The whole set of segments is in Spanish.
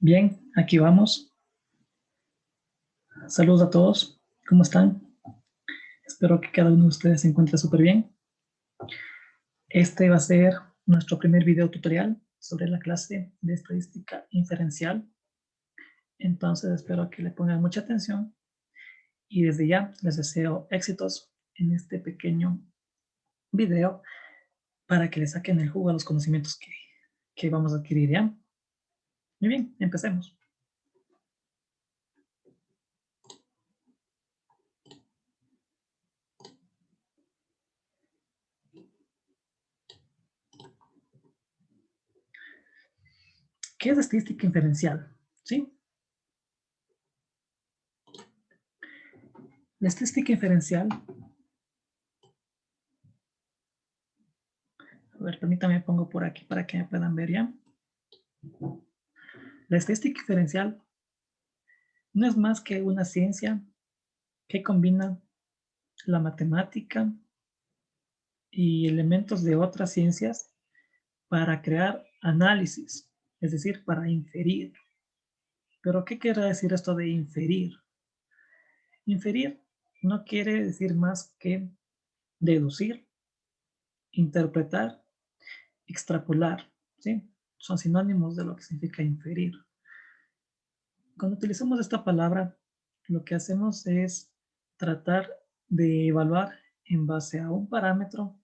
Bien, aquí vamos. Saludos a todos. ¿Cómo están? Espero que cada uno de ustedes se encuentre súper bien. Este va a ser nuestro primer video tutorial sobre la clase de estadística inferencial. Entonces espero que le pongan mucha atención y desde ya les deseo éxitos en este pequeño video para que le saquen el jugo a los conocimientos que vamos a adquirir ya. Muy bien, empecemos. ¿Qué es estadística inferencial? ¿Sí? La estadística inferencial, a ver, permítame, pongo por aquí para que me puedan ver ya. La estadística inferencial no es más que una ciencia que combina la matemática y elementos de otras ciencias para crear análisis, es decir, para inferir. ¿Pero qué quiere decir esto de inferir? Inferir no quiere decir más que deducir, interpretar, extrapolar, ¿sí? Son sinónimos de lo que significa inferir. Cuando utilizamos esta palabra, lo que hacemos es tratar de evaluar en base a un parámetro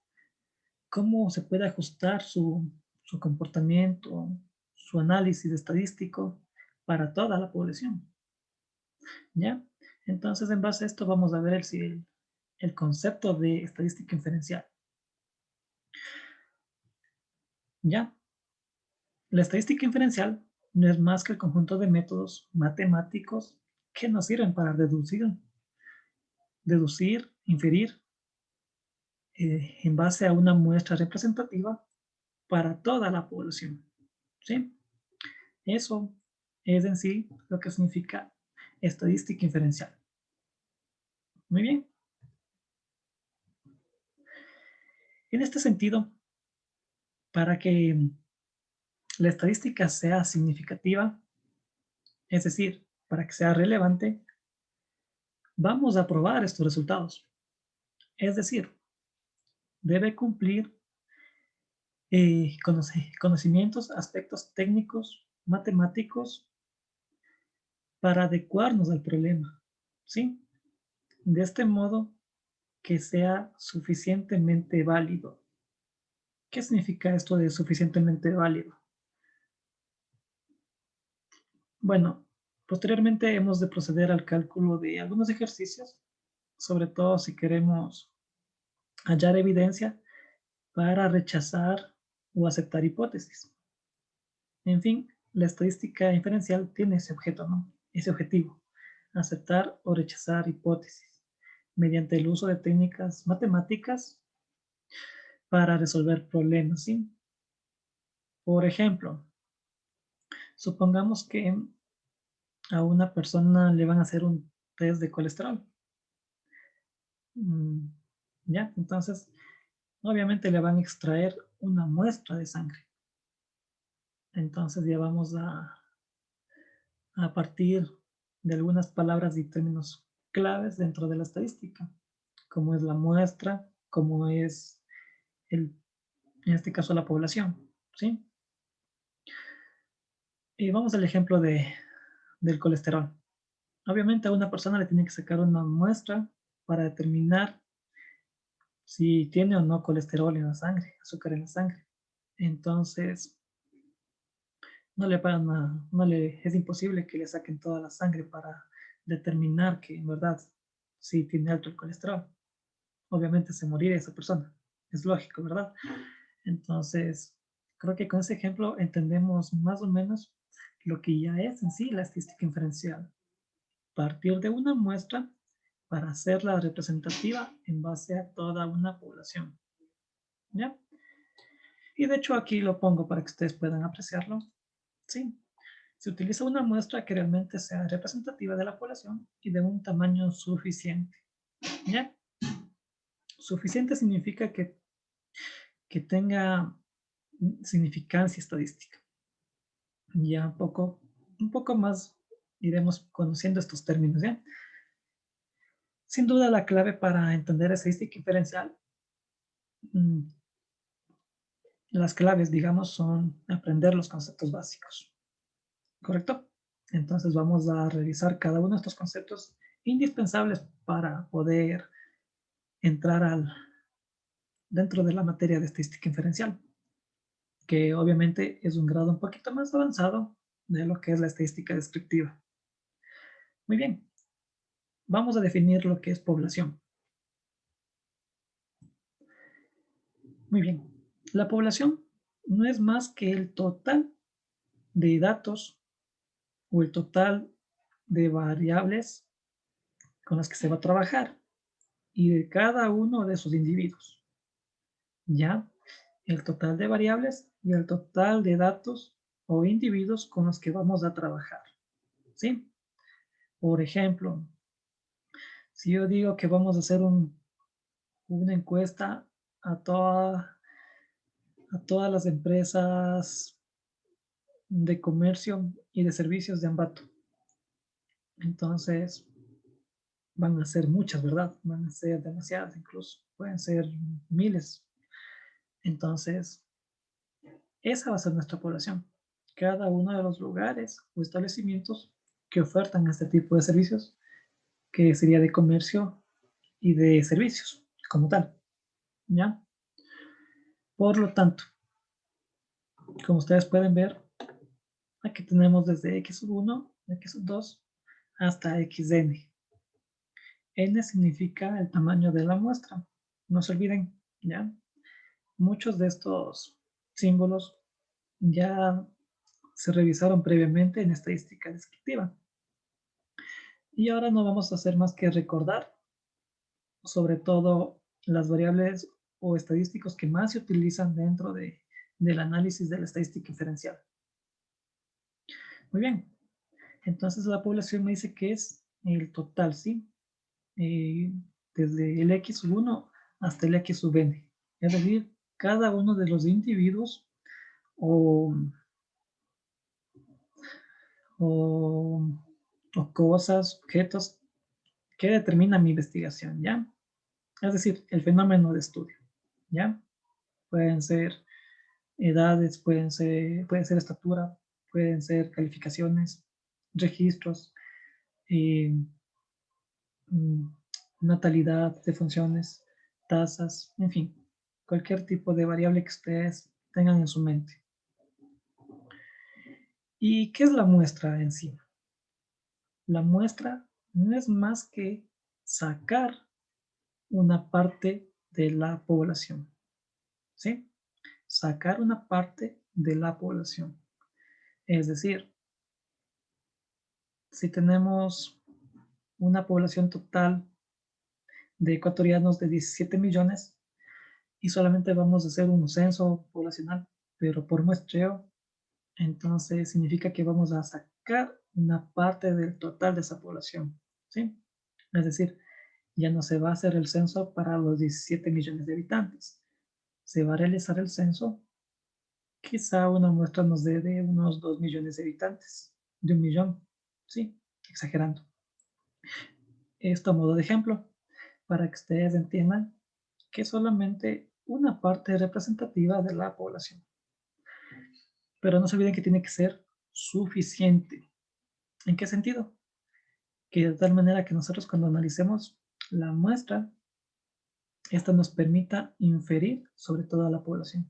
cómo se puede ajustar su comportamiento, su análisis estadístico para toda la población. ¿Ya? Entonces, en base a esto vamos a ver el concepto de estadística inferencial. ¿Ya? La estadística inferencial no es más que el conjunto de métodos matemáticos que nos sirven para deducir, inferir en base a una muestra representativa para toda la población. ¿Sí? Eso es en sí lo que significa estadística inferencial. Muy bien. En este sentido, para que la estadística sea significativa, es decir, para que sea relevante, vamos a probar estos resultados. Es decir, debe cumplir conocimientos, aspectos técnicos, matemáticos, para adecuarnos al problema. ¿Sí? De este modo, que sea suficientemente válido. ¿Qué significa esto de suficientemente válido? Bueno, posteriormente hemos de proceder al cálculo de algunos ejercicios, sobre todo si queremos hallar evidencia para rechazar o aceptar hipótesis. En fin, la estadística inferencial tiene ese objeto, ¿no? Ese objetivo, aceptar o rechazar hipótesis mediante el uso de técnicas matemáticas para resolver problemas, ¿sí? Por ejemplo, supongamos que a una persona le van a hacer un test de colesterol. ¿Ya? Entonces, obviamente le van a extraer una muestra de sangre. Entonces ya vamos a partir de algunas palabras y términos claves dentro de la estadística, como es la muestra, como es en este caso la población, ¿sí? Y vamos al ejemplo del colesterol. Obviamente a una persona le tiene que sacar una muestra para determinar si tiene o no colesterol en la sangre, azúcar en la sangre. Entonces, es imposible que le saquen toda la sangre para determinar que en verdad sí tiene alto el colesterol. Obviamente se moriría esa persona. Es lógico, ¿verdad? Entonces, creo que con ese ejemplo entendemos más o menos lo que ya es en sí la estadística inferencial. Partir de una muestra para hacerla representativa en base a toda una población. ¿Ya? Y de hecho aquí lo pongo para que ustedes puedan apreciarlo. Sí, se utiliza una muestra que realmente sea representativa de la población y de un tamaño suficiente. ¿Ya? Suficiente significa que tenga significancia estadística. Ya un poco un poco más iremos conociendo estos términos, ¿ya? Sin duda la clave para entender estadística inferencial, mm, las claves, digamos, son aprender los conceptos básicos, ¿correcto? Entonces vamos a revisar cada uno de estos conceptos indispensables para poder entrar dentro de la materia de estadística inferencial, que obviamente es un grado un poquito más avanzado de lo que es la estadística descriptiva. Muy bien, vamos a definir lo que es población. Muy bien, la población no es más que el total de datos o el total de variables con las que se va a trabajar y de cada uno de esos individuos. ¿Ya? El total de variables y el total de datos o individuos con los que vamos a trabajar. ¿Sí? Por ejemplo, si yo digo que vamos a hacer una encuesta a, a todas las empresas de comercio y de servicios de Ambato, entonces van a ser muchas, ¿verdad? Van a ser demasiadas incluso, pueden ser miles. Entonces, esa va a ser nuestra población. Cada uno de los lugares o establecimientos que ofertan este tipo de servicios, que sería de comercio y de servicios como tal, ¿ya? Por lo tanto, como ustedes pueden ver, aquí tenemos desde x1, x2 hasta xn. N significa el tamaño de la muestra. No se olviden, ¿ya? Muchos de estos símbolos ya se revisaron previamente en estadística descriptiva. Y ahora no vamos a hacer más que recordar, sobre todo las variables o estadísticos que más se utilizan dentro del análisis de la estadística inferencial. Muy bien, entonces la población me dice que es el total, ¿sí? Desde el x1 hasta el x sub n. Es decir, cada uno de los individuos o, o, o cosas, objetos que determina mi investigación, ¿ya? Es decir, el fenómeno de estudio, ¿ya? Pueden ser edades, puede ser estatura, pueden ser calificaciones, registros, eh, natalidad de funciones, tasas, en fin, cualquier tipo de variable que ustedes tengan en su mente. ¿Y qué es la muestra en sí? La muestra no es más que sacar una parte de la población, ¿sí? Sacar una parte de la población. Es decir, si tenemos una población total de ecuatorianos de 17 millones y solamente vamos a hacer un censo poblacional, pero por muestreo, entonces significa que vamos a sacar una parte del total de esa población, ¿sí? Es decir, ya no se va a hacer el censo para los 17 millones de habitantes. Se va a realizar el censo, quizá una muestra nos dé de unos 2 millones de habitantes, de 1 millón, ¿sí? Exagerando. Esto a modo de ejemplo, para que ustedes entiendan que es solamente una parte representativa de la población. Pero no se olviden que tiene que ser suficiente. ¿En qué sentido? Que de tal manera que nosotros cuando analicemos la muestra, esta nos permita inferir sobre toda la población.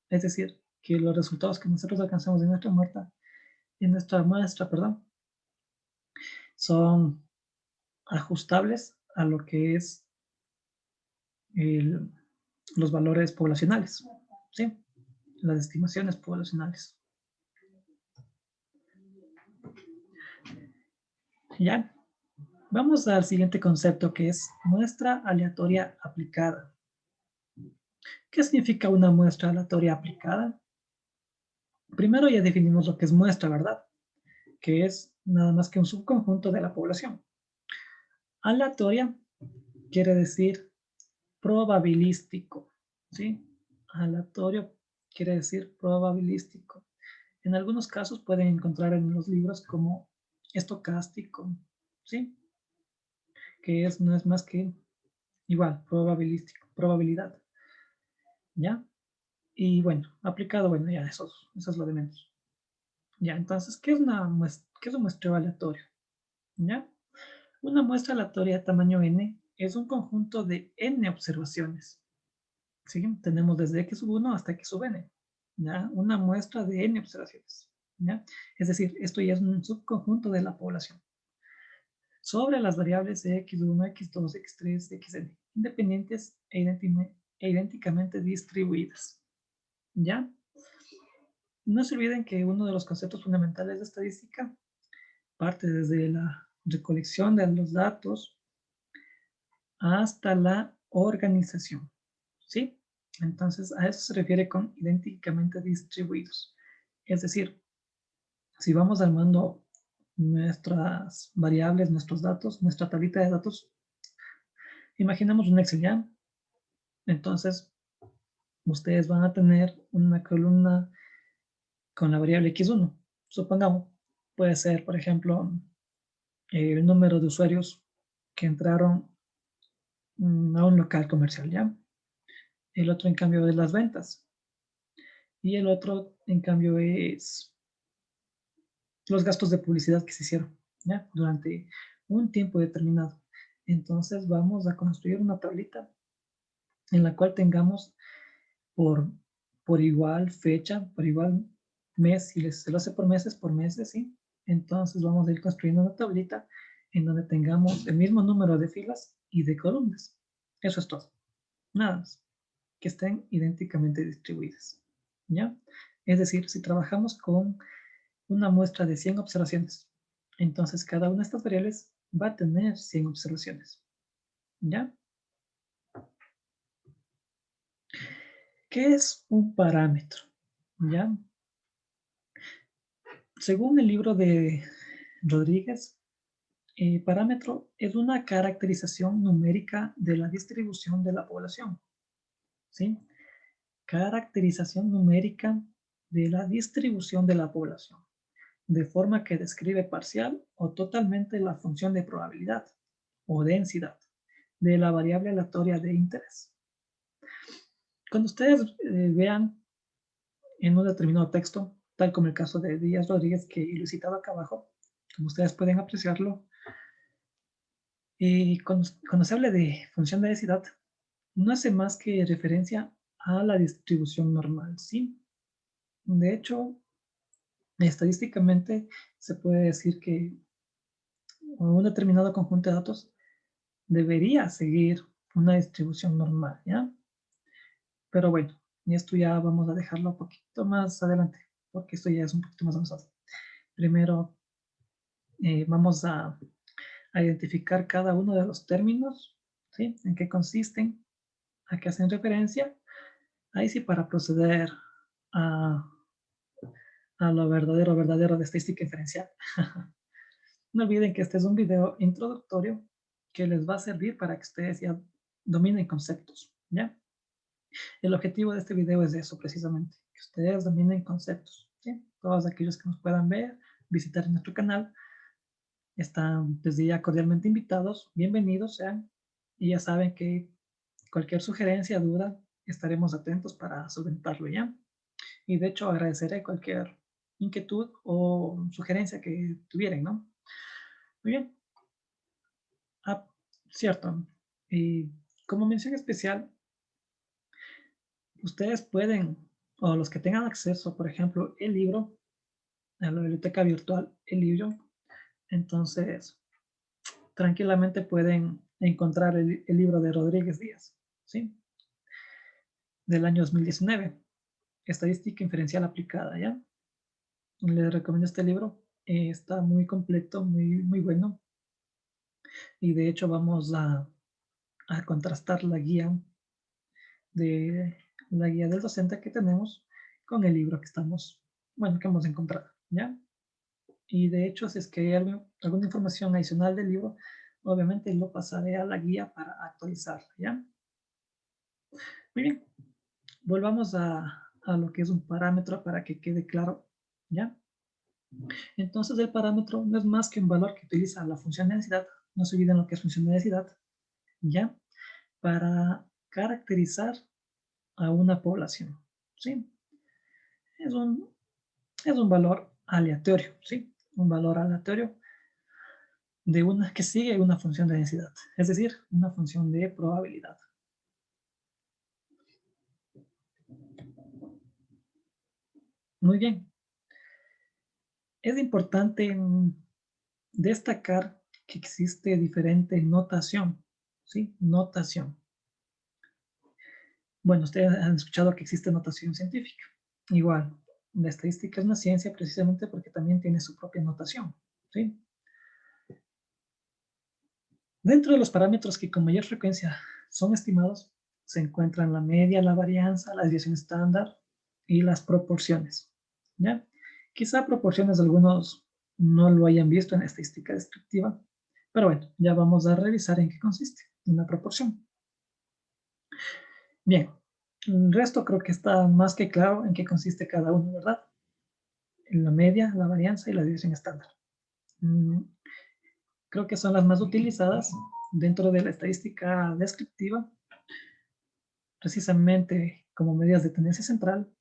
Es decir, que los resultados que nosotros alcanzamos en nuestra muestra, perdón, son ajustables a lo que es el, los valores poblacionales, ¿sí? Las estimaciones poblacionales. ¿Ya? Vamos al siguiente concepto que es muestra aleatoria aplicada. ¿Qué significa una muestra aleatoria aplicada? Primero ya definimos lo que es muestra, ¿verdad? Que es nada más que un subconjunto de la población. Aleatoria quiere decir probabilístico, ¿sí? Aleatorio quiere decir probabilístico. En algunos casos pueden encontrar en los libros como estocástico, ¿sí? Que no es más que igual, probabilístico, probabilidad, ¿ya? Y bueno, aplicado, bueno, ya eso es lo de menos. Ya, entonces, ¿qué es un muestreo aleatorio? ¿Ya? Una muestra aleatoria de tamaño n es un conjunto de n observaciones. ¿Sí? Tenemos desde x sub 1 hasta x sub n. ¿Ya? Una muestra de n observaciones. ¿Ya? Es decir, esto ya es un subconjunto de la población. Sobre las variables x1, x2, x3, xn, independientes e idénticamente distribuidas. ¿Ya? No se olviden que uno de los conceptos fundamentales de estadística parte desde la recolección de los datos hasta la organización, ¿sí? Entonces, a eso se refiere con idénticamente distribuidos. Es decir, si vamos armando nuestras variables, nuestros datos, nuestra tablita de datos, imaginemos un Excel, ¿ya? Entonces, ustedes van a tener una columna con la variable x1, supongamos. Puede ser, por ejemplo, el número de usuarios que entraron a un local comercial, ¿ya? El otro, en cambio, es las ventas. Y el otro, en cambio, es los gastos de publicidad que se hicieron, ¿ya? Durante un tiempo determinado. Entonces, vamos a construir una tablita en la cual tengamos por, por igual fecha, por igual mes, si se lo hace por meses, ¿sí? Entonces, vamos a ir construyendo una tablita en donde tengamos el mismo número de filas y de columnas. Eso es todo. Nada más. Que estén idénticamente distribuidas. ¿Ya? Es decir, si trabajamos con una muestra de 100 observaciones, entonces cada una de estas variables va a tener 100 observaciones. ¿Ya? ¿Qué es un parámetro? ¿Ya? Según el libro de Rodríguez, parámetro es una caracterización numérica de la distribución de la población. ¿Sí? Caracterización numérica de la distribución de la población, de forma que describe parcial o totalmente la función de probabilidad o densidad de la variable aleatoria de interés. Cuando ustedes vean en un determinado texto, tal como el caso de Díaz Rodríguez que he ilustrado acá abajo, como ustedes pueden apreciarlo, y cuando se habla de función de densidad, no hace más que referencia a la distribución normal, ¿sí? De hecho, estadísticamente se puede decir que un determinado conjunto de datos debería seguir una distribución normal, ¿ya? Pero bueno, y esto ya vamos a dejarlo un poquito más adelante, porque esto ya es un poquito más avanzado. Primero vamos a identificar cada uno de los términos, ¿sí? En qué consisten, a qué hacen referencia. Ahí sí, para proceder a, a lo verdadero de estadística diferencial. No olviden que este es un video introductorio que les va a servir para que ustedes ya dominen conceptos, ¿ya? El objetivo de este video es eso precisamente, que ustedes dominen conceptos, ¿sí? Todos aquellos que nos puedan ver, visitar nuestro canal, están desde ya cordialmente invitados, bienvenidos sean, y ya saben que cualquier sugerencia, duda, estaremos atentos para solventarlo, ¿ya? Y de hecho agradeceré cualquier inquietud o sugerencia que tuvieran, ¿no? Muy bien. Ah, cierto. Y como mención especial, ustedes pueden, o los que tengan acceso, por ejemplo, el libro, a la biblioteca virtual, el libro, entonces tranquilamente pueden encontrar el libro de Rodríguez Díaz, ¿sí? Del año 2019, Estadística Inferencial Aplicada, ¿ya? Les recomiendo este libro, está muy completo, muy bueno, y de hecho vamos a contrastar de la guía del docente que tenemos con el libro que estamos, bueno, que hemos encontrado, ¿ya? Y de hecho, si es que hay alguna información adicional del libro, obviamente lo pasaré a la guía para actualizarla, ¿ya? Muy bien, volvamos a lo que es un parámetro para que quede claro ¿ya? Entonces el parámetro no es más que un valor que utiliza la función de densidad, no se olviden lo que es función de densidad, ¿ya? Para caracterizar a una población, ¿sí? Es un, es un valor aleatorio, ¿sí? Un valor aleatorio de una que sigue una función de densidad, es decir, una función de probabilidad. Muy bien. Es importante destacar que existe diferente notación, ¿sí? Notación. Bueno, ustedes han escuchado que existe notación científica. Igual, la estadística es una ciencia precisamente porque también tiene su propia notación, ¿sí? Dentro de los parámetros que con mayor frecuencia son estimados, se encuentran la media, la varianza, la desviación estándar y las proporciones, ¿ya? Quizá proporciones algunos no lo hayan visto en la estadística descriptiva, pero bueno, ya vamos a revisar en qué consiste una proporción. Bien, el resto creo que está más que claro en qué consiste cada uno, ¿verdad? En la media, la varianza y la desviación estándar. Creo que son las más utilizadas dentro de la estadística descriptiva, precisamente como medidas de tendencia central,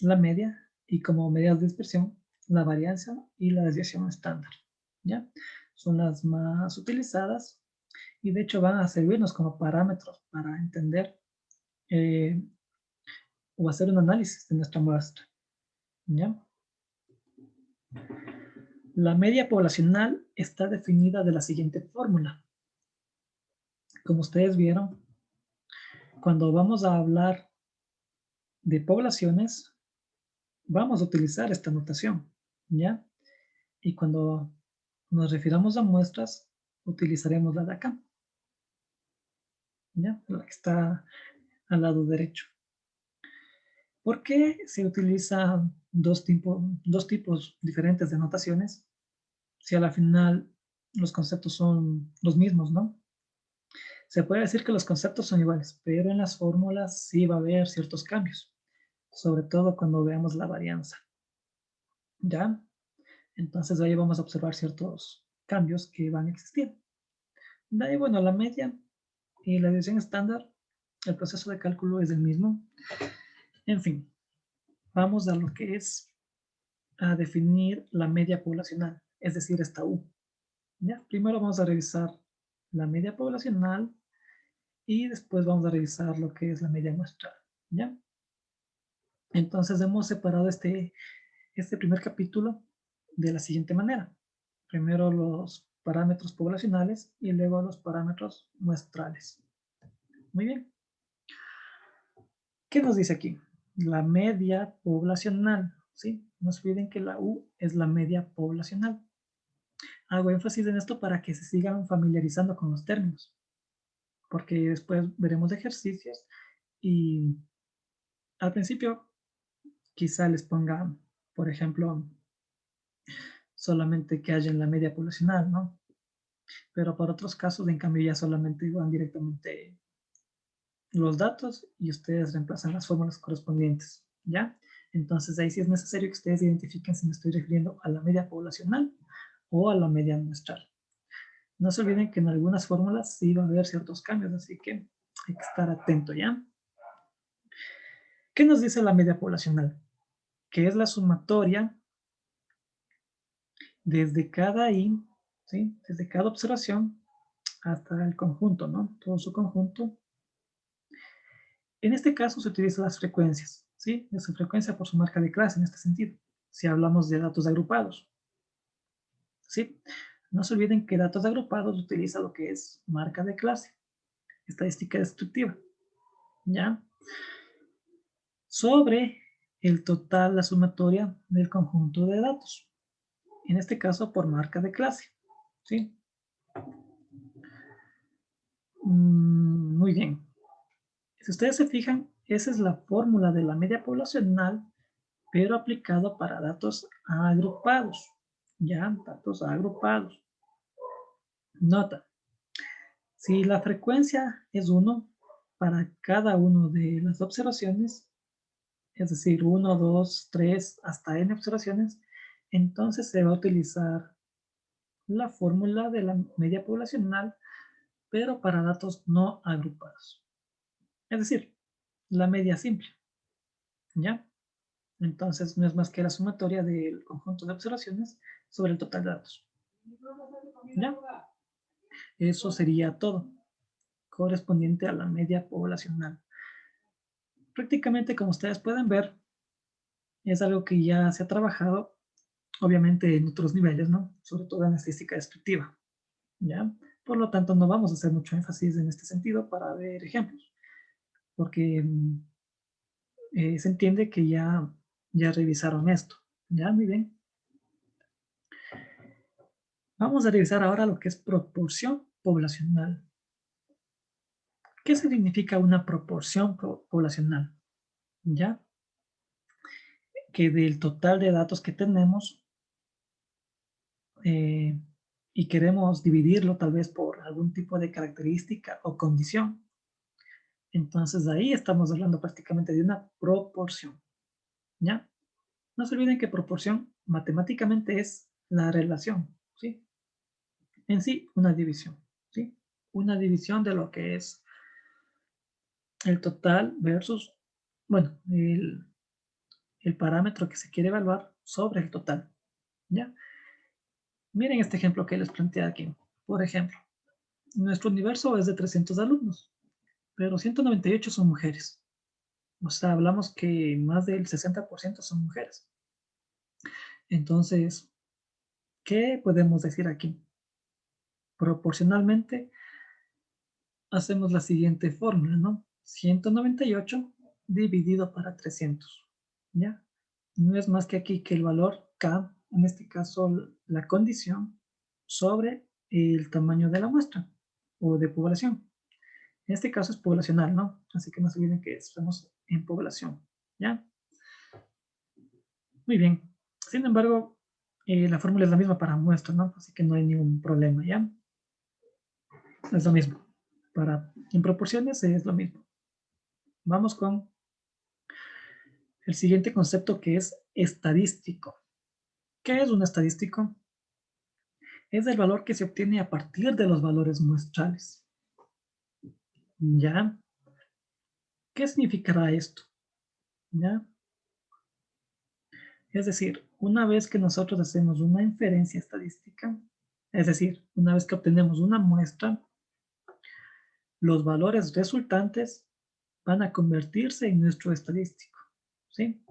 la media, y como medidas de dispersión, la varianza y la desviación estándar. ¿Ya? Son las más utilizadas y de hecho van a servirnos como parámetros para entender o hacer un análisis de nuestra muestra. ¿Ya? La media poblacional está definida de la siguiente fórmula. Como ustedes vieron, cuando vamos a hablar de poblaciones, vamos a utilizar esta notación, ¿ya? Y cuando nos refiramos a muestras, utilizaremos la de acá, ¿ya? La que está al lado derecho. ¿Por qué se utilizan dos tipos diferentes de notaciones? Si a la final los conceptos son los mismos, ¿no? Se puede decir que los conceptos son iguales, pero en las fórmulas sí va a haber ciertos cambios, sobre todo cuando veamos la varianza, ¿ya? Entonces ahí vamos a observar ciertos cambios que van a existir. De ahí, bueno, la media y la desviación estándar, el proceso de cálculo es el mismo. En fin, vamos a lo que es a definir la media poblacional, es decir, esta U. ¿Ya? Primero vamos a revisar la media poblacional y después vamos a revisar lo que es la media muestral. ¿Ya? Entonces hemos separado este primer capítulo de la siguiente manera. Primero los parámetros poblacionales y luego los parámetros muestrales. Muy bien. ¿Qué nos dice aquí? La media poblacional, ¿sí? No se olviden que la U es la media poblacional. Hago énfasis en esto para que se sigan familiarizando con los términos, porque después veremos ejercicios y al principio quizá les ponga, por ejemplo, solamente que haya en la media poblacional, ¿no? Pero para otros casos, en cambio, ya solamente van directamente los datos y ustedes reemplazan las fórmulas correspondientes, ¿ya? Entonces ahí sí es necesario que ustedes identifiquen si me estoy refiriendo a la media poblacional o a la media muestral. No se olviden que en algunas fórmulas sí va a haber ciertos cambios, así que hay que estar atento, ¿ya? ¿Qué nos dice la media poblacional? Que es la sumatoria desde cada I, ¿sí? Desde cada observación hasta el conjunto, ¿no? Todo su conjunto. En este caso se utilizan las frecuencias, ¿sí? De su frecuencia por su marca de clase en este sentido, si hablamos de datos agrupados, ¿sí? No se olviden que datos agrupados utiliza lo que es marca de clase, estadística descriptiva, ¿ya? Sobre el total, la sumatoria del conjunto de datos, en este caso por marca de clase, ¿sí? Muy bien. Si ustedes se fijan, esa es la fórmula de la media poblacional, pero aplicado para datos agrupados, ¿ya? Datos agrupados. Nota, si la frecuencia es 1 para cada una de las observaciones, es decir, 1, 2, 3, hasta n observaciones, entonces se va a utilizar la fórmula de la media poblacional, pero para datos no agrupados. Es decir, la media simple, ¿ya? Entonces no es más que la sumatoria del conjunto de observaciones sobre el total de datos. ¿Ya? Eso sería todo, correspondiente a la media poblacional. Prácticamente, como ustedes pueden ver, es algo que ya se ha trabajado, obviamente, en otros niveles, ¿no? Sobre todo en la estadística descriptiva, ¿ya? Por lo tanto, no vamos a hacer mucho énfasis en este sentido para ver ejemplos, porque se entiende que ya revisaron esto, ¿ya? Muy bien. Vamos a revisar ahora lo que es proporción poblacional. ¿Qué significa una proporción poblacional? ¿Ya? Que del total de datos que tenemos eh, y queremos dividirlo tal vez por algún tipo de característica o condición. Entonces ahí estamos hablando prácticamente de una proporción. ¿Ya? No se olviden que proporción matemáticamente es la relación, ¿sí? En sí, una división, ¿sí? Una división de lo que es el total versus, bueno, el parámetro que se quiere evaluar sobre el total, ¿ya? Miren este ejemplo que les planteé aquí. Por ejemplo, nuestro universo es de 300 alumnos, pero 198 son mujeres. O sea, hablamos que más del 60% son mujeres. Entonces, ¿qué podemos decir aquí? Proporcionalmente, hacemos la siguiente fórmula, ¿no? 198 dividido para 300, ¿ya? No es más que aquí que el valor K, en este caso la condición, sobre el tamaño de la muestra o de población. En este caso es poblacional, ¿no? Así que no se olviden que estamos en población, ¿ya? Muy bien. Sin embargo, la fórmula es la misma para muestra, ¿no? Así que no hay ningún problema, ¿ya? Es lo mismo. En proporciones es lo mismo. Vamos con el siguiente concepto que es estadístico. ¿Qué es un estadístico? Es el valor que se obtiene a partir de los valores muestrales. ¿Ya? ¿Qué significará esto? ¿Ya? Es decir, una vez que nosotros hacemos una inferencia estadística, es decir, una vez que obtenemos una muestra, los valores resultantes van a convertirse en nuestro estadístico, ¿sí?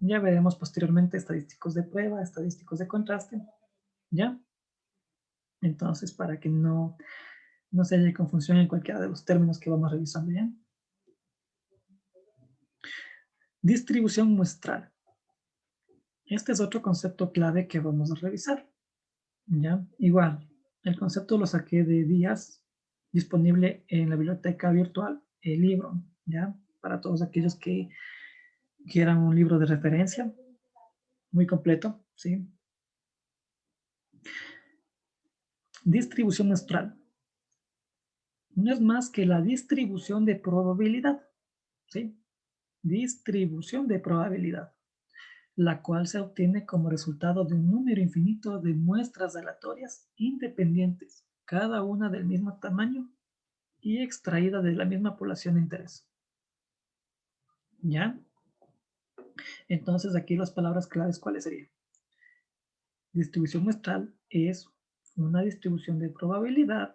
Ya veremos posteriormente estadísticos de prueba, estadísticos de contraste, ¿ya? Entonces, para que no se haya confusión en cualquiera de los términos que vamos revisando, ¿ya? Distribución muestral. Este es otro concepto clave que vamos a revisar, ¿ya? Igual, el concepto lo saqué de Díaz, disponible en la biblioteca virtual, el libro, ¿ya? Para todos aquellos que quieran un libro de referencia, muy completo, ¿sí? Distribución muestral. No es más que la distribución de probabilidad, ¿sí? Distribución de probabilidad, la cual se obtiene como resultado de un número infinito de muestras aleatorias independientes, cada una del mismo tamaño y extraída de la misma población de interés. ¿Ya? Entonces aquí las palabras claves, ¿cuáles serían? Distribución muestral es una distribución de probabilidad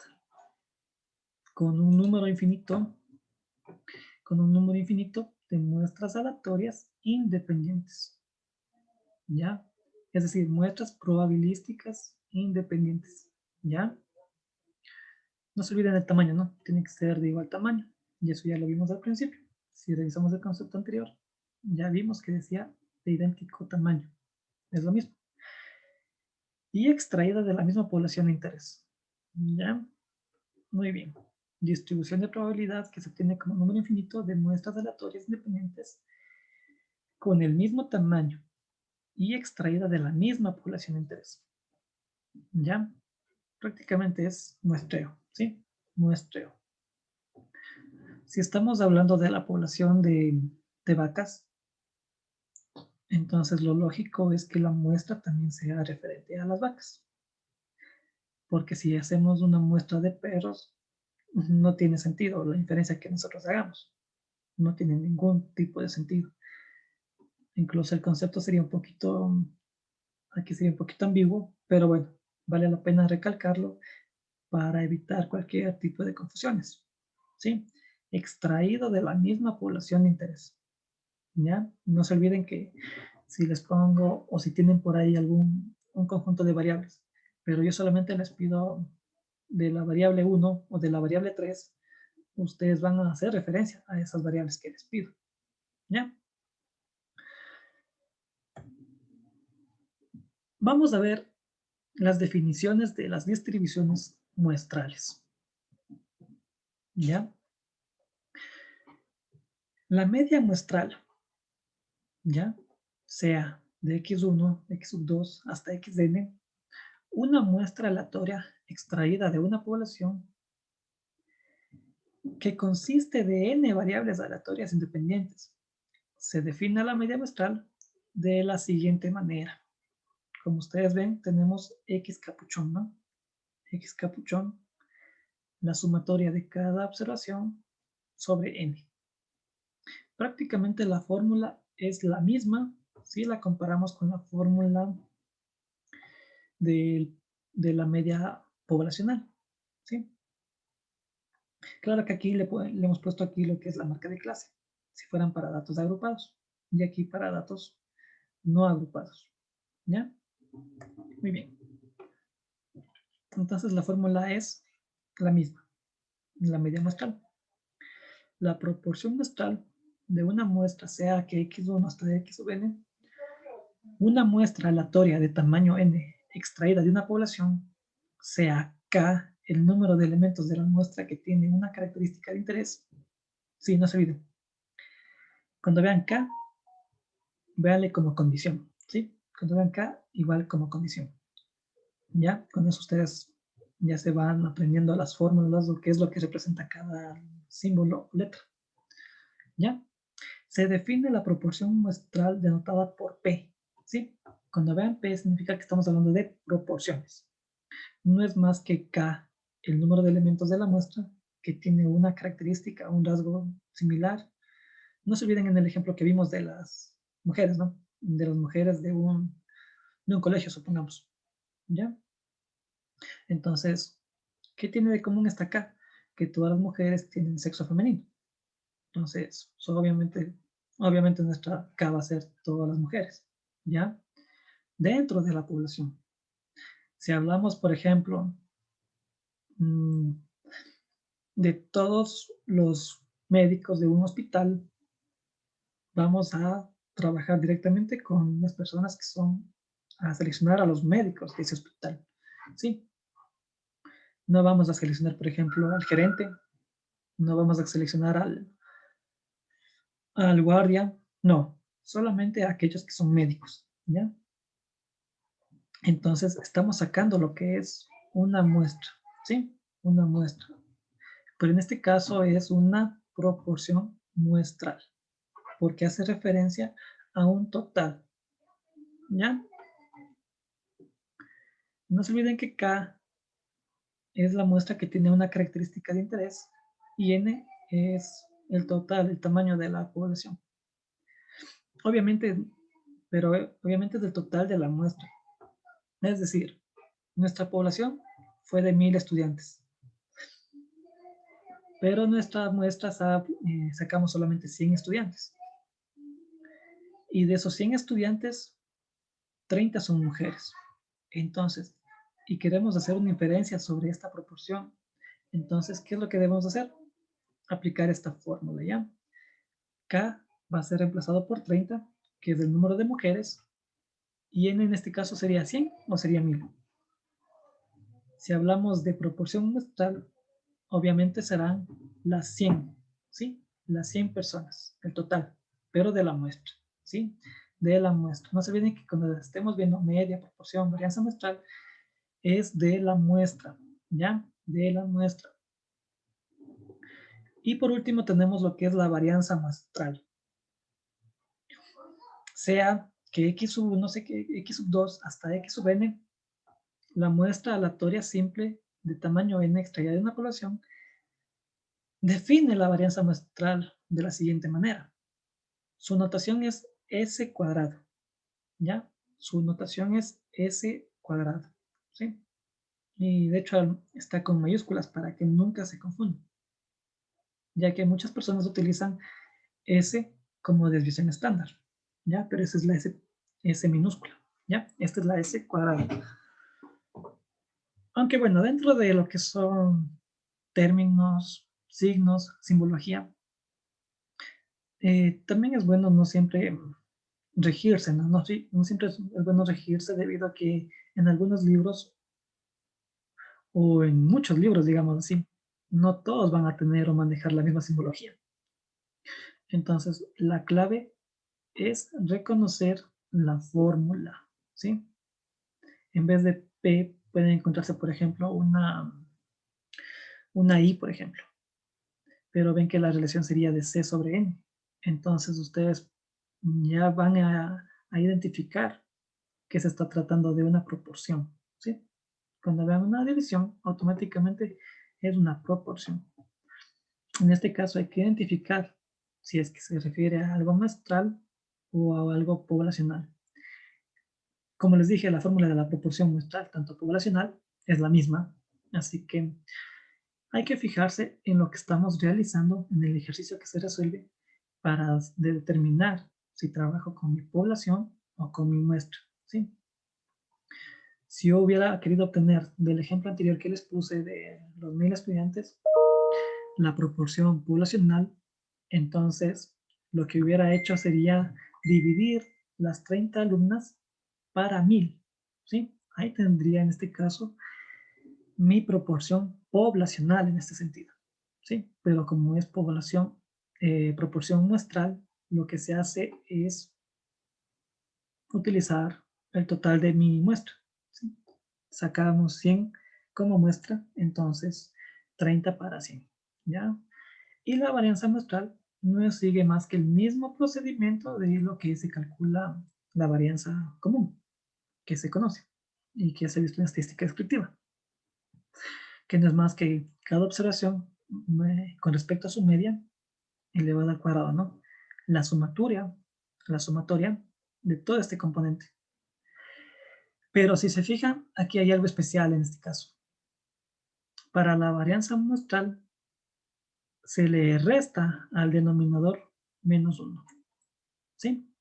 con un número infinito, de muestras aleatorias independientes. ¿Ya? Es decir, muestras probabilísticas independientes. ¿Ya? No se olviden del tamaño, ¿no? Tiene que ser de igual tamaño. Y eso ya lo vimos al principio. Si revisamos el concepto anterior, ya vimos que decía de idéntico tamaño. Es lo mismo. Y extraída de la misma población de interés. ¿Ya? Muy bien. Distribución de probabilidad que se obtiene como número infinito de muestras aleatorias independientes con el mismo tamaño y extraída de la misma población de interés. ¿Ya? Prácticamente es muestreo, ¿sí? Muestreo. Si estamos hablando de la población de vacas, Entonces, lo lógico es que la muestra también sea referente a las vacas. Porque si hacemos una muestra de perros, no tiene sentido la inferencia que nosotros hagamos. No tiene ningún tipo de sentido. Incluso el concepto sería un poquito, aquí sería un poquito ambiguo, pero bueno, vale la pena recalcarlo para evitar cualquier tipo de confusiones. ¿Sí? Extraído de la misma población de interés. ¿Ya? No se olviden que si les pongo o si tienen por ahí un conjunto de variables, pero yo solamente les pido de la variable 1 o de la variable 3, ustedes van a hacer referencia a esas variables que les pido. ¿Ya? Vamos a ver las definiciones de las distribuciones muestrales. ¿Ya? La media muestral, ¿ya? Sea de x1, x2 hasta xn, una muestra aleatoria extraída de una población que consiste de n variables aleatorias independientes. Se define la media muestral de la siguiente manera. Como ustedes ven, tenemos x capuchón, ¿no? X capuchón, la sumatoria de cada observación sobre n. Prácticamente la fórmula es la misma si la comparamos con la fórmula de, de la media poblacional, ¿sí? Claro que aquí le hemos puesto aquí lo que es la marca de clase, si fueran para datos agrupados, y aquí para datos no agrupados, ¿ya? Muy bien. Entonces la fórmula es la misma, la media muestral. La proporción muestral de una muestra, sea que x1 hasta x sub n, una muestra aleatoria de tamaño n extraída de una población, sea k el número de elementos de la muestra que tiene una característica de interés. Sí, no se olviden. Cuando vean k, véanle como condición, ¿sí? Cuando vean k, igual como condición. ¿Ya? Con eso ustedes ya se van aprendiendo las fórmulas, lo que es lo que representa cada símbolo o letra. ¿Ya? Se define la proporción muestral denotada por P, ¿sí? Cuando vean P significa que estamos hablando de proporciones. No es más que K, el número de elementos de la muestra, que tiene una característica, un rasgo similar. No se olviden en el ejemplo que vimos de las mujeres, ¿no? De las mujeres de un colegio, supongamos. ¿Ya? Entonces, ¿qué tiene de común esta K? Que todas las mujeres tienen sexo femenino. Entonces, obviamente nuestra K va a ser todas las mujeres, ¿ya? Dentro de la población. Si hablamos, por ejemplo, de todos los médicos de un hospital, vamos a trabajar directamente con las personas que son a seleccionar a los médicos de ese hospital, ¿sí? No vamos a seleccionar, por ejemplo, al gerente, no vamos a seleccionar al guardia, no, solamente a aquellos que son médicos, ¿ya? Entonces, estamos sacando lo que es una muestra, ¿sí? Una muestra. Pero en este caso es una proporción muestral, porque hace referencia a un total, ¿ya? No se olviden que K es la muestra que tiene una característica de interés y N es el total, el tamaño de la población. Obviamente, pero obviamente es del total de la muestra. Es decir, nuestra población fue de 1000 estudiantes, pero nuestra muestra sacamos solamente 100 estudiantes. Y de esos 100 estudiantes, 30 son mujeres. Entonces, y queremos hacer una inferencia sobre esta proporción. Entonces, ¿qué es lo que debemos hacer? Aplicar esta fórmula, ¿ya? K va a ser reemplazado por 30, que es el número de mujeres, y N en este caso sería 100 o sería 1000. Si hablamos de proporción muestral, obviamente serán las 100, ¿sí? Las 100 personas, el total, pero de la muestra, ¿sí? De la muestra. No se olviden que cuando estemos viendo media, proporción, varianza muestral, es de la muestra, ¿ya? De la muestra. Y por último tenemos lo que es la varianza muestral. Sea que x sub no sé qué, x sub 2 hasta x sub n, la muestra aleatoria simple de tamaño n extraída de una población, define la varianza muestral de la siguiente manera. Su notación es S cuadrado, ¿ya? Su notación es S cuadrado, ¿sí? Y de hecho está con mayúsculas para que nunca se confunda, ya que muchas personas utilizan S como desviación estándar, ¿ya? Pero esa es la S minúscula, ¿ya? Esta es la S cuadrada. Aunque bueno, dentro de lo que son términos, signos, simbología, también es bueno no siempre regirse, ¿no? No siempre es bueno regirse debido a que en algunos libros o en muchos libros, digamos así, no todos van a tener o manejar la misma simbología. Entonces, la clave es reconocer la fórmula, ¿sí? En vez de P pueden encontrarse, por ejemplo, una I, por ejemplo, pero ven que la relación sería de C sobre N. Entonces, ustedes ya van a identificar que se está tratando de una proporción, ¿sí? Cuando vean una división, automáticamente es una proporción. En este caso hay que identificar si es que se refiere a algo muestral o a algo poblacional. Como les dije, la fórmula de la proporción muestral, tanto poblacional, es la misma. Así que hay que fijarse en lo que estamos realizando en el ejercicio que se resuelve para determinar si trabajo con mi población o con mi muestra, ¿sí? Si yo hubiera querido obtener del ejemplo anterior que les puse de los 1000 estudiantes, la proporción poblacional, entonces lo que hubiera hecho sería dividir las 30 alumnas para 1000, ¿sí? Ahí tendría en este caso mi proporción poblacional en este sentido, ¿sí? Pero como es población, proporción muestral, lo que se hace es utilizar el total de mi muestra, ¿sí? Sacamos 100 como muestra, entonces 30 para 100, ¿ya? Y la varianza muestral no sigue más que el mismo procedimiento de lo que se calcula la varianza común, que se conoce y que se ha visto en estadística descriptiva, que no es más que cada observación con respecto a su media elevada al cuadrado, ¿no? La sumatoria, la sumatoria de todo este componente. Pero si se fijan, aquí hay algo especial en este caso. Para la varianza muestral se le resta al denominador menos 1, ¿sí?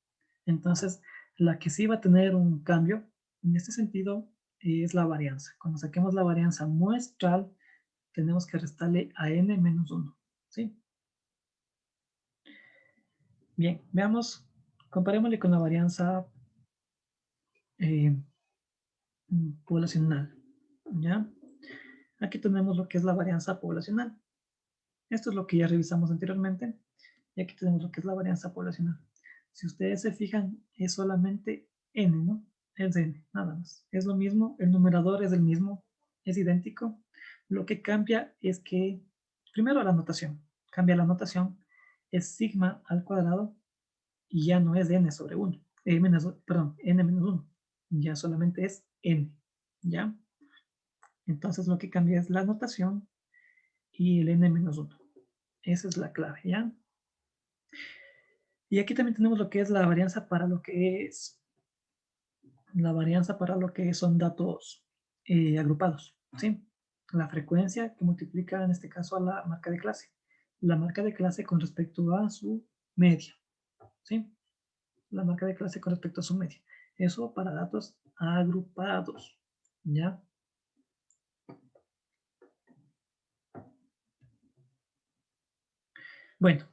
Entonces, la que sí va a tener un cambio en este sentido es la varianza. Cuando saquemos la varianza muestral, tenemos que restarle a n menos 1, ¿sí? Bien, veamos, comparémosle con la varianza eh, poblacional, ¿ya? Aquí tenemos lo que es la varianza poblacional. Esto es lo que ya revisamos anteriormente. Y aquí tenemos lo que es la varianza poblacional. Si ustedes se fijan, es solamente n, ¿no? Es n, nada más. Es lo mismo, el numerador es el mismo, es idéntico. Lo que cambia es que, primero la notación. Cambia la notación, es sigma al cuadrado y ya no es n sobre 1. Perdón, n menos 1. Ya solamente es n, ¿ya? Entonces lo que cambia es la notación y el n menos 1. Esa es la clave, ¿ya? Y aquí también tenemos lo que es la varianza para lo que es la varianza para lo que son datos agrupados, ¿sí? La frecuencia que multiplica en este caso a la marca de clase. La marca de clase con respecto a su media, ¿sí? La marca de clase con respecto a su media. Eso para datos agrupados, ¿ya? Bueno,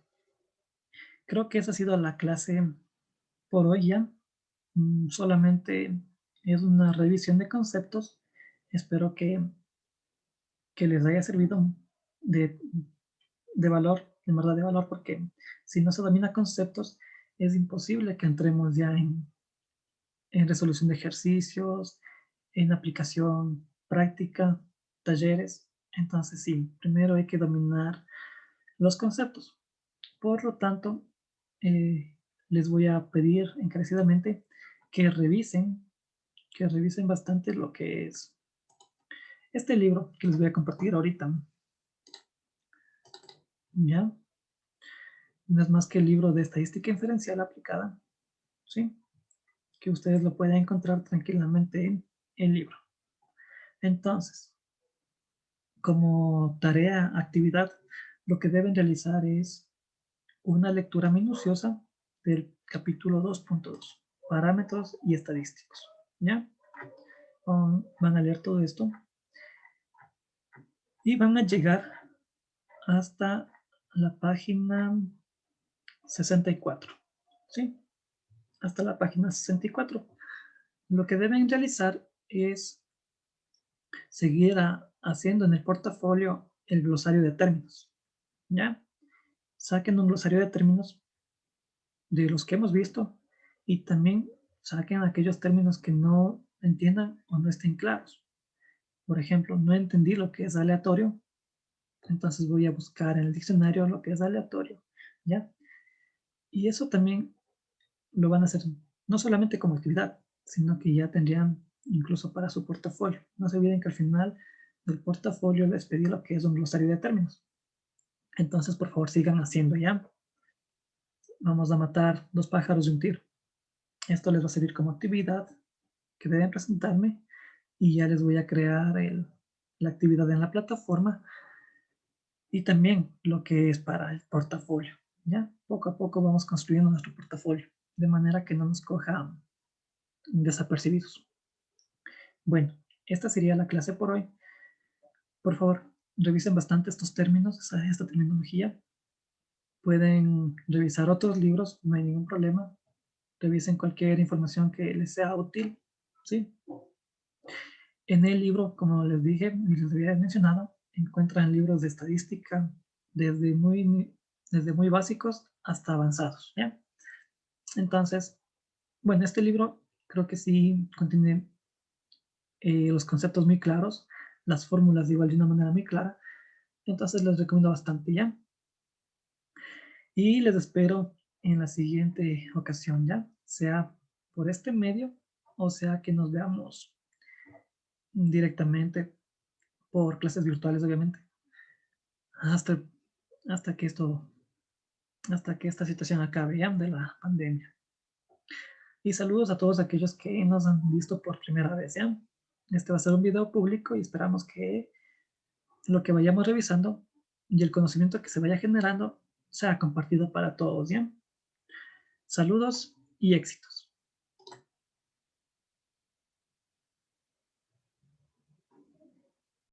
creo que esa ha sido la clase por hoy ya. Solamente es una revisión de conceptos. Espero que les haya servido de, de valor, en verdad de valor, porque si no se domina conceptos, es imposible que entremos ya en resolución de ejercicios, en aplicación práctica, talleres. Entonces, sí, primero hay que dominar los conceptos. Por lo tanto, les voy a pedir encarecidamente que revisen, que revisen bastante lo que es este libro que les voy a compartir ahorita, ¿ya? No es más que el libro de estadística inferencial aplicada, ¿sí? Que ustedes lo pueden encontrar tranquilamente en el libro. Entonces, como tarea, actividad, lo que deben realizar es una lectura minuciosa del capítulo 2.2, parámetros y estadísticos, ¿ya? Van a leer todo esto y van a llegar hasta la página 64, ¿sí? Hasta la página 64. Lo que deben realizar es seguir haciendo en el portafolio el glosario de términos, ¿ya? Saquen un glosario de términos de los que hemos visto y también saquen aquellos términos que no entiendan o no estén claros. Por ejemplo, no entendí lo que es aleatorio, entonces voy a buscar en el diccionario lo que es aleatorio, ¿ya? Y eso también lo van a hacer no solamente como actividad, sino que ya tendrían incluso para su portafolio. No se olviden que al final del portafolio les pedí lo que es un glosario de términos. Entonces, por favor, sigan haciendo ya. Vamos a matar dos pájaros de un tiro. Esto les va a servir como actividad que deben presentarme y ya les voy a crear la actividad en la plataforma y también lo que es para el portafolio. Ya poco a poco vamos construyendo nuestro portafolio de manera que no nos coja desapercibidos. Bueno, esta sería la clase por hoy. Por favor, revisen bastante estos términos, esta terminología. Pueden revisar otros libros, no hay ningún problema. Revisen cualquier información que les sea útil, ¿sí? En el libro, como les dije y les había mencionado, encuentran libros de estadística desde muy básicos hasta avanzados, ¿ya? Entonces, bueno, este libro creo que sí contiene los conceptos muy claros, las fórmulas igual de una manera muy clara, entonces les recomiendo bastante, ¿ya? Y les espero en la siguiente ocasión, ¿ya? Sea por este medio o sea que nos veamos directamente por clases virtuales, obviamente, hasta, hasta que hasta que esta situación acabe ya de la pandemia. Y saludos a todos aquellos que nos han visto por primera vez, ¿ya? Este va a ser un video público y esperamos que lo que vayamos revisando y el conocimiento que se vaya generando sea compartido para todos, ¿ya? Saludos y éxitos.